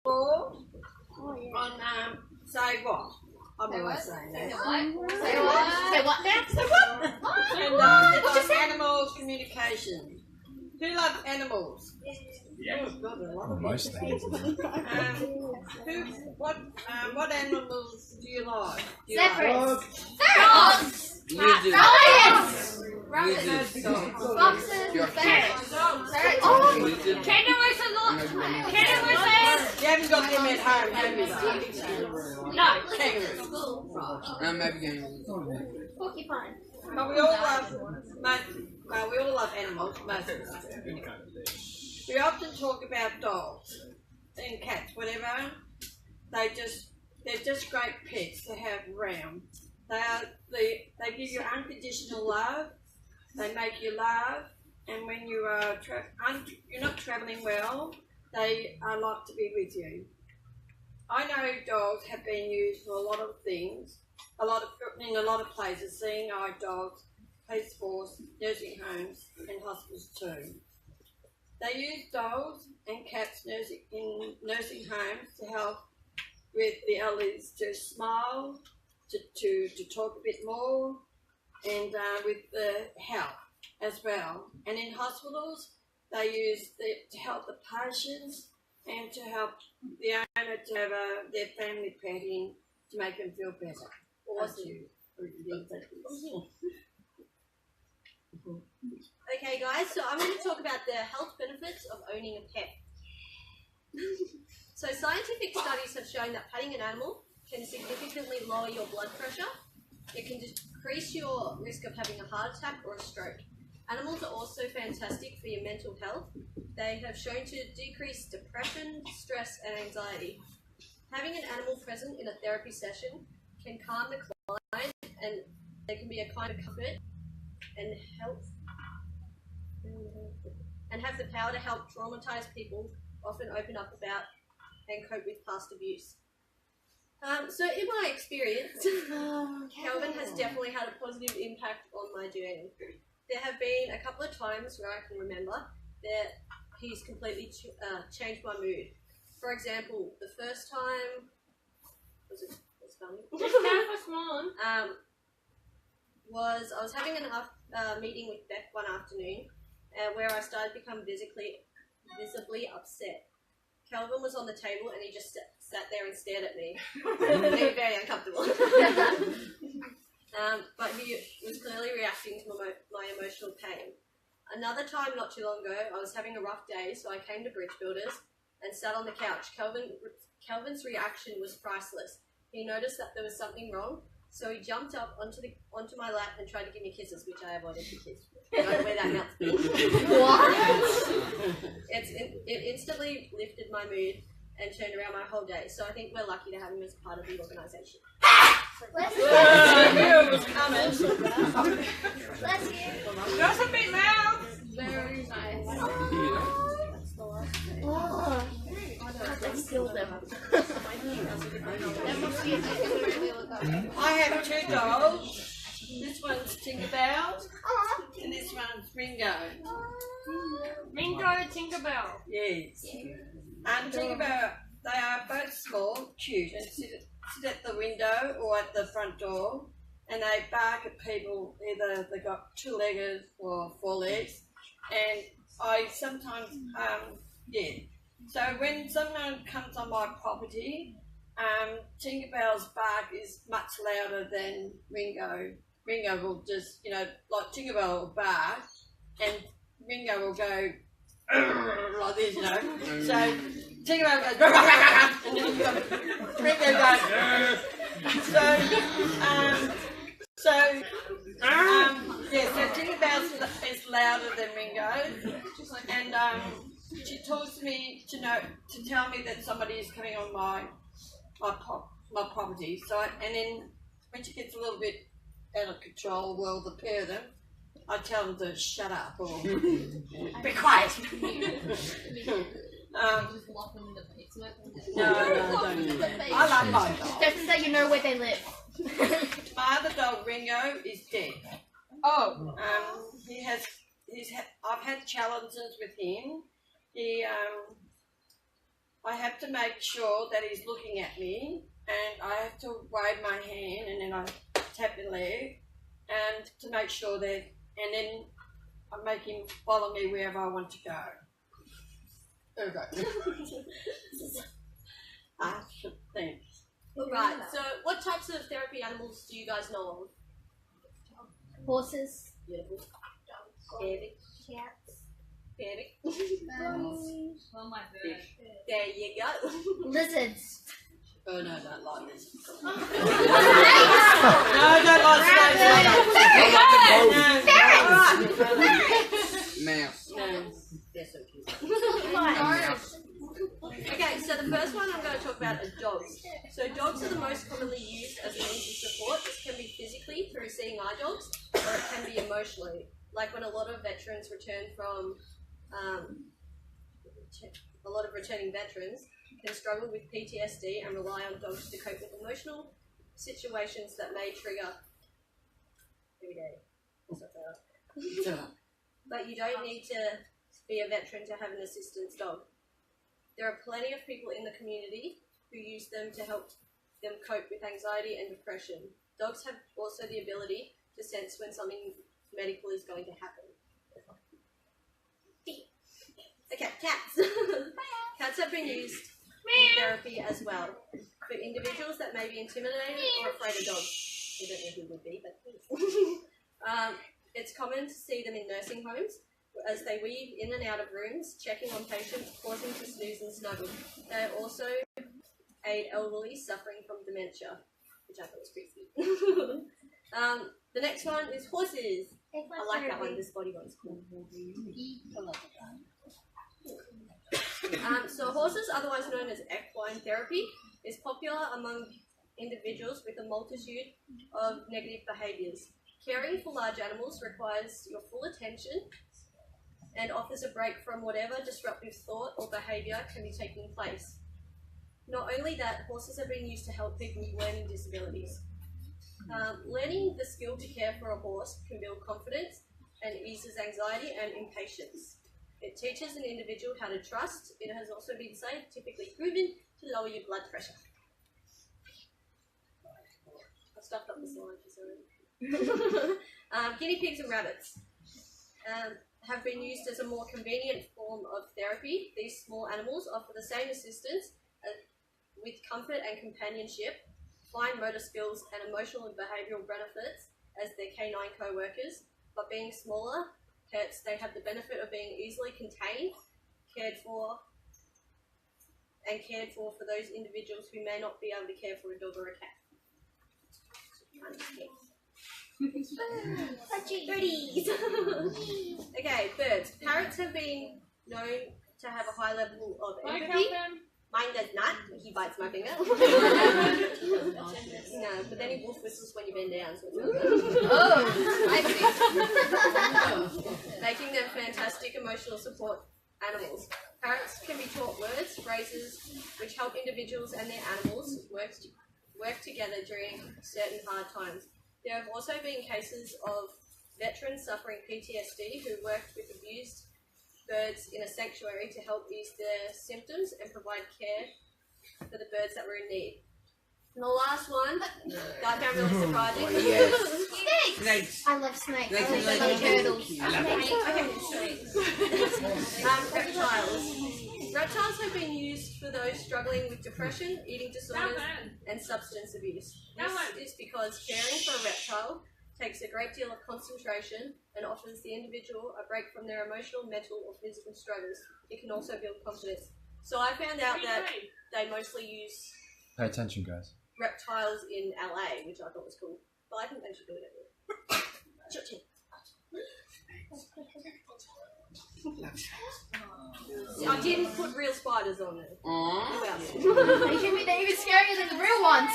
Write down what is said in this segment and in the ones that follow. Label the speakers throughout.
Speaker 1: on say what? I'm always saying that.
Speaker 2: Say what now? Say what?
Speaker 1: And it's on animals communication. Who loves animals?
Speaker 3: Yeah.
Speaker 1: Oh, God, I love it.
Speaker 3: Most things.
Speaker 1: What animals do you like?
Speaker 2: Zebra's.
Speaker 4: Dogs.
Speaker 2: Lions.
Speaker 4: Rabbits.
Speaker 2: Foxes. Ferrets. Oh, kangaroos are not. Kangaroos are.
Speaker 1: You haven't got them at home, have you?
Speaker 2: No.
Speaker 1: Kangaroos.
Speaker 4: Maybe kangaroos.
Speaker 2: Porcupine.
Speaker 1: But we all love animals, most of us do. We often talk about dogs and cats, whatever. They're just great pets to have around. They give you unconditional love. They make you laugh, and when you are you're not travelling well, they like to be with you. I know dogs have been used for a lot of things, in a lot of places, seeing eye dogs, police force, nursing homes, and hospitals too. They use dogs and cats in nursing homes to help with the elderly to smile, to talk a bit more, and with the health as well. And in hospitals, they use to help the patients and to help the owner to have their family pet in to make them feel better. Awesome.
Speaker 5: Okay guys, so I'm going to talk about the health benefits of owning a pet. So scientific studies have shown that petting an animal can significantly lower your blood pressure. It can decrease your risk of having a heart attack or a stroke. Animals are also fantastic for your mental health. They have shown to decrease depression, stress and anxiety. Having an animal present in a therapy session can calm the client, and they can be a kind of comfort and help and have the power to help traumatized people often open up about and cope with past abuse. So in my experience, Kelvin has definitely had a positive impact on my journey. There have been a couple of times where I can remember that he's completely changed my mood. For example, the first time was funny. Was I was having a meeting with Beth one afternoon where I started to become visibly upset. Kelvin was on the table and he just sat there and stared at me. It made me very uncomfortable. But he was clearly reacting to my emotional pain. Another time not too long ago, I was having a rough day, so I came to Bridge Builders and sat on the couch. Kelvin's reaction was priceless. He noticed that there was something wrong, so he jumped up onto my lap and tried to give me kisses, which I avoided the kiss. I don't know where that mouth been. What? It instantly lifted my mood and turned around my whole day. So I think we're lucky to have him as part of the organisation.
Speaker 2: Bless you. Bless you.
Speaker 1: That's a bit loud.
Speaker 2: Very nice. Let's kill them.
Speaker 1: I have two dogs. This one's Tinkerbell, and this one's Ringo.
Speaker 2: Ringo, Tinkerbell.
Speaker 1: Yes. And Tinkerbell, they are both small, cute, and sit at the window or at the front door, and they bark at people. Either they've got two-legged or four legs, and I sometimes, So when someone comes on my property, Tinkerbell's bark is much louder than Ringo. Ringo will just, like Tinkerbell will bark, and Ringo will go like this, So Tinkerbell goes, and then Ringo goes. So Tinkerbell is louder than Ringo, and she talks to me to tell me that somebody is coming on my property. So and then when she gets a little bit out of control, well, the pair of them, I tell them to shut up or be quiet. No, don't do that. I love my dog.
Speaker 2: Just so you know where they live.
Speaker 1: My other dog, Ringo, is dead.
Speaker 2: Oh.
Speaker 1: I've had challenges with him. I have to make sure that he's looking at me, and I have to wave my hand, and then I tap the leg, and to make sure that, and then I make him follow me wherever I want to go. There we go. I should think.
Speaker 5: Right, so what types of therapy animals do you guys know of?
Speaker 2: Horses.
Speaker 5: Beautiful. Perfect.
Speaker 2: Cats.
Speaker 5: Perfect.
Speaker 2: Bunnies.
Speaker 5: There you go.
Speaker 2: Lizards.
Speaker 1: Oh no, I don't like this.
Speaker 2: No,
Speaker 1: I don't like snakes.
Speaker 4: Mouse.
Speaker 1: No.
Speaker 5: They're so cute.
Speaker 2: Ferrets.
Speaker 5: Okay, so the first one I'm going to talk about is dogs. So dogs are the most commonly used as a means of support. This can be physically through seeing eye dogs, or it can be emotionally. Like when a lot of veterans return from, a lot of returning veterans can struggle with PTSD and rely on dogs to cope with emotional situations that may trigger every day. But you don't need to be a veteran to have an assistance dog. There are plenty of people in the community who use them to help them cope with anxiety and depression. Dogs have also the ability to sense when something medical is going to happen. Okay, cats. Cats have been used in therapy as well. For individuals that may be intimidated or afraid of dogs. We don't know who would be, but it's common to see them in nursing homes as they weave in and out of rooms, checking on patients, pausing to snooze and snuggle. They also aid elderly suffering from dementia, which I thought was pretty sweet. The next one is horses. I like that one. This body one's cool. So horses, otherwise known as equine therapy, is popular among individuals with a multitude of negative behaviours. Caring for large animals requires your full attention and offers a break from whatever disruptive thought or behaviour can be taking place. Not only that, horses are being used to help people with learning disabilities. Learning the skill to care for a horse can build confidence and eases anxiety and impatience. It teaches an individual how to trust. It has also been scientifically proven to lower your blood pressure. I stuffed up the slide for sorry. Guinea pigs and rabbits have been used as a more convenient form of therapy. These small animals offer the same assistance with comfort and companionship, fine motor skills and emotional and behavioural benefits as their canine co-workers, but being smaller pets, they have the benefit of being easily contained, cared for those individuals who may not be able to care for a dog or a cat. Birdies! Okay, birds. Parrots have been known to have a high level of empathy. Mine does not. He bites my finger. No, but then he wolf whistles when you bend down. So making them fantastic emotional support animals. Parrots can be taught words, phrases, which help individuals and their animals work together during certain hard times. There have also been cases of veterans suffering PTSD who worked with abused birds in a sanctuary to help ease their symptoms and provide care for the birds that were in need. And the last one, that I found really surprising.
Speaker 4: Snakes.
Speaker 2: I love snakes.
Speaker 4: Snakes
Speaker 2: I
Speaker 4: and
Speaker 2: love
Speaker 4: lizards.
Speaker 2: turtles.
Speaker 5: Reptiles. Reptiles have been used for those struggling with depression, eating disorders, and substance abuse. This is because caring for a reptile takes a great deal of concentration and offers the individual a break from their emotional, mental, or physical struggles. It can also build confidence. So I found out that they mostly use
Speaker 3: Pay attention, guys.
Speaker 5: reptiles in LA, which I thought was cool. But I think they should do it everywhere. I didn't put real spiders on it. Who else?
Speaker 2: They should be even scarier than the real ones.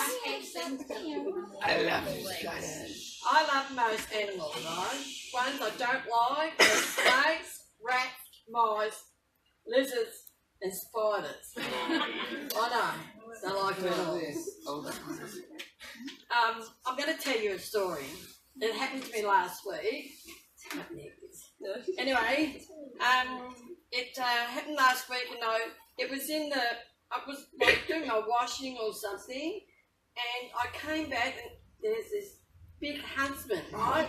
Speaker 4: I love spiders.
Speaker 1: I love most animals, right? Ones I don't like are snakes, rats, mice, lizards, and spiders. I know. Don't like them at all. I'm going to tell you a story. It happened to me last week. Anyway, it happened last week, and it was in the I was like doing my washing or something, and I came back and there's this big huntsman, right?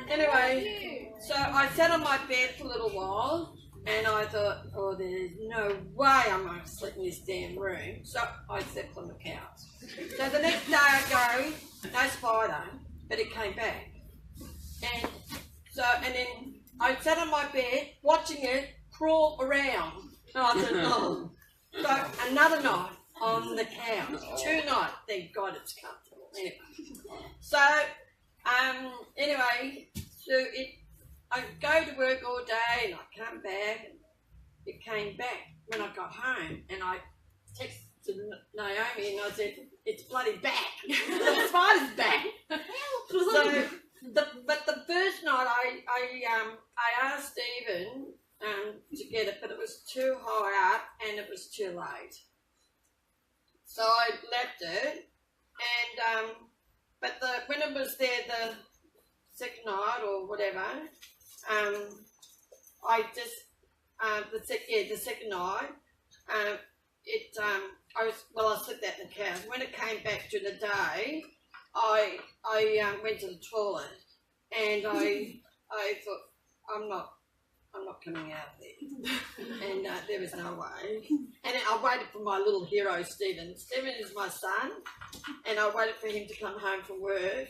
Speaker 1: Anyway, so I sat on my bed for a little while, and I thought, oh, there's no way I'm going to sleep in this damn room. So I slept on the couch. So the next day I go, no spider, but it came back. And then I sat on my bed watching it crawl around. And I said, oh. So another night on the couch, 2 nights, thank God it's comfortable. Anyway. So, I go to work all day and I come back. And it came back when I got home, and I texted Naomi and I said, "It's bloody back. The spider's back." But the first night I asked Stephen to get it, but it was too high up and it was too late. So I left it, and when it was there the second night or whatever, the second night, I slept out in the couch. When it came back during the day, I went to the toilet, and I thought, I'm not coming out there, and there was no way. And I waited for my little hero, Stephen. Stephen is my son, and I waited for him to come home from work,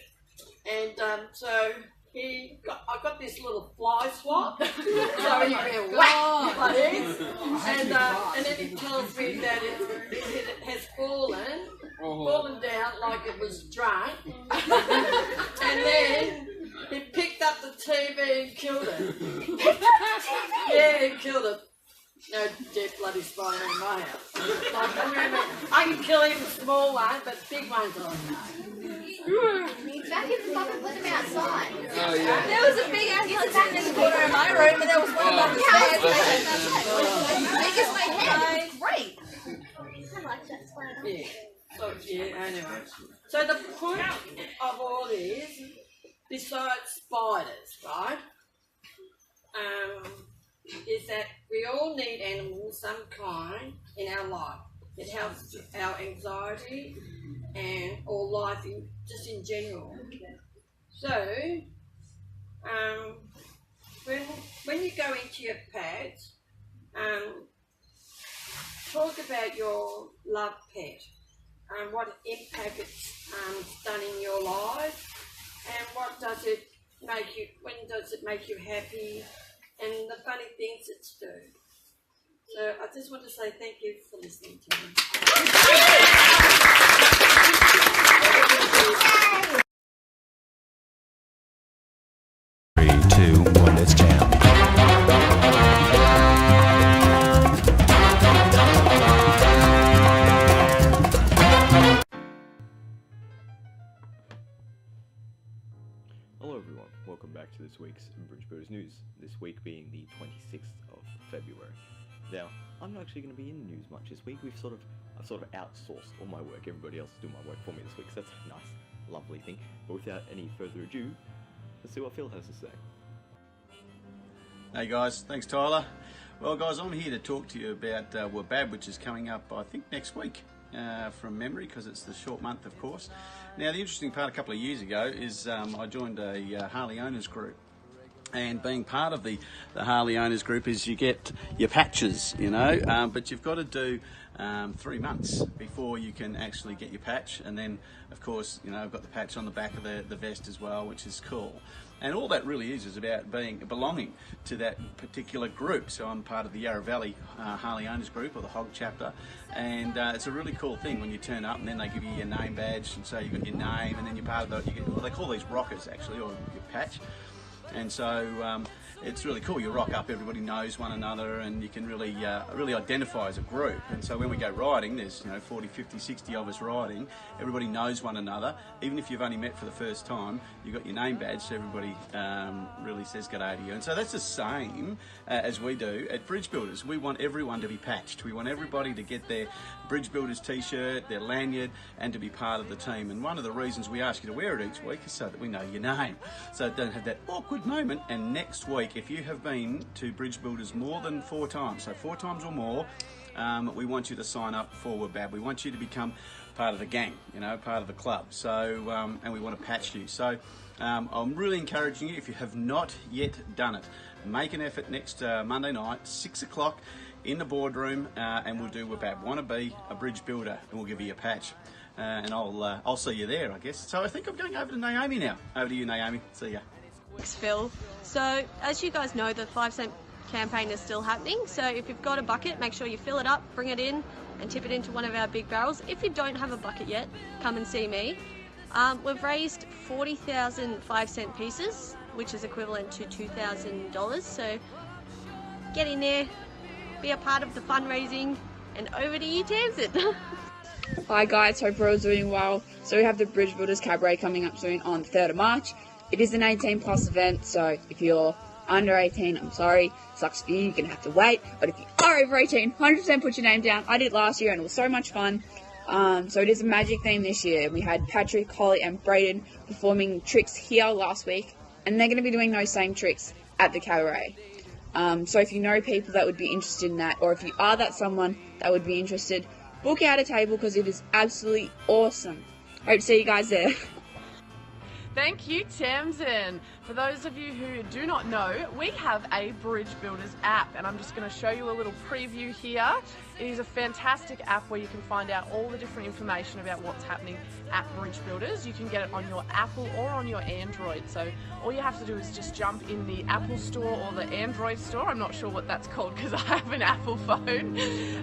Speaker 1: and so I got this little fly swat, so he went whack like this, and then it tells me that it has fallen down like it was drunk, and then he picked up the TV and killed it. Yeah, he killed it. No dead bloody spider in my house. I can kill even small ones, but big ones I
Speaker 2: Back in the book and put them outside.
Speaker 4: Oh, yeah.
Speaker 5: There was a big ass back in the corner of my room, and there was one above the stairs. Big as my head. Great.
Speaker 2: I like that spider.
Speaker 1: Yeah. So anyway. So the point of all this, besides spiders, right? Is that we all need animals of some kind in our life. It helps our anxiety or life just in general. So, when you go into your pet, talk about your loved pet and what impact it's done in your life, and what does it make you? When does it make you happy? And the funny things it's do. So I just want to say thank you for listening to me.
Speaker 3: 3, 2, 1, let's jam.
Speaker 6: Hello everyone, welcome back to this week's Bridge Builders News, this week being the 26th of February. Now, I'm not actually going to be in the news much this week. I've sort of outsourced all my work. Everybody else is doing my work for me this week, so that's a nice, lovely thing. But without any further ado, let's see what Phil has to say.
Speaker 7: Hey guys, thanks Tyler. Well guys, I'm here to talk to you about Wabab, which is coming up I think next week from memory, because it's the short month of course. Now the interesting part, a couple of years ago, is I joined a Harley owners group. And being part of the Harley owners group is you get your patches, you know, but you've got to do 3 months before you can actually get your patch. And then of course, you know, I've got the patch on the back of the vest as well, which is cool. And all that really is about belonging to that particular group. So I'm part of the Yarra Valley Harley owners group, or the Hog chapter, and it's a really cool thing when you turn up and then they give you your name badge, and so you've got your name, and then you're part of they call these rockers actually, or your patch. And so it's really cool. You rock up, everybody knows one another, and you can really identify as a group. And so when we go riding, there's 40, 50, 60 of us riding. Everybody knows one another. Even if you've only met for the first time, you've got your name badge, so everybody really says g'day to you. And so that's the same as we do at Bridge Builders. We want everyone to be patched. We want everybody to get their Bridge Builders t-shirt, their lanyard, and to be part of the team. And one of the reasons we ask you to wear it each week is so that we know your name, so don't have that awkward moment. And next week week, if you have been to Bridge Builders more than 4 times, so 4 times or more, we want you to sign up for WBAB. We want you to become part of the gang, you know, part of the club. So, and we want to patch you. So, I'm really encouraging you, if you have not yet done it, make an effort next Monday night, 6 o'clock in the boardroom, and we'll do WBAB. Want to be a bridge builder, and we'll give you a patch. And I'll see you there, I guess. So I think I'm going over to Naomi now. Over to you, Naomi. See ya.
Speaker 5: Thanks, Phil. So, as you guys know, the 5 cent campaign is still happening. So if you've got a bucket, make sure you fill it up, bring it in, and tip it into one of our big barrels. If you don't have a bucket yet, come and see me. We've raised 40,000 5 cent pieces, which is equivalent to $2,000. So get in there, be a part of the fundraising, and over to you, Tamsin.
Speaker 3: Hi guys, hope you're all doing well. So we have the Bridge Builders Cabaret coming up soon on the 3rd of March. It is an 18 plus event, so if you're under 18, I'm sorry, sucks for you, you're going to have to wait. But if you are over 18, 100% put your name down. I did last year and it was so much fun. So it is a magic theme this year. We had Patrick, Holly and Brayden performing tricks here last week, and they're going to be doing those same tricks at the cabaret. So if you know people that would be interested in that, or if you are that someone that would be interested, book out a table because it is absolutely awesome. Hope to see you guys there.
Speaker 8: Thank you, Tamsin. For those of you who do not know, we have a Bridge Builders app, and I'm just going to show you a little preview here. It is a fantastic app where you can find out all the different information about what's happening at Bridge Builders. You can get it on your Apple or on your Android. So all you have to do is just jump in the Apple store or the Android store. I'm not sure what that's called because I have an Apple phone.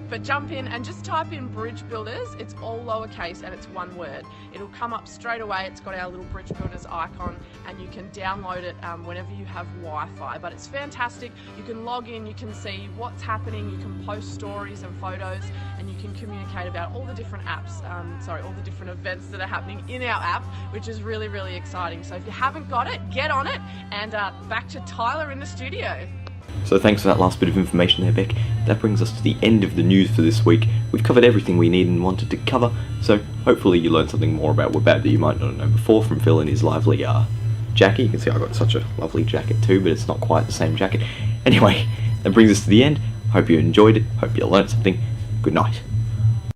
Speaker 8: But jump in and just type in Bridge Builders. It's all lowercase and it's one word. It'll come up straight away. It's got our little Bridge Builders icon and you can download it whenever you have Wi-Fi. But it's fantastic. You can log in, you can see what's happening, you can post stories and photos, and you can communicate about all the different apps, all the different events that are happening in our app, which is really, really exciting. So if you haven't got it, get on it, and back to Tyler in the studio.
Speaker 6: So thanks for that last bit of information there, Beck. That brings us to the end of the news for this week. We've covered everything we need and wanted to cover, so hopefully you learned something more about WBAB that you might not know before from Phil and his lively jacket. You can see I got such a lovely jacket too, but it's not quite the same jacket. Anyway, that brings us to the end. Hope you enjoyed it, hope you learned something. Good night.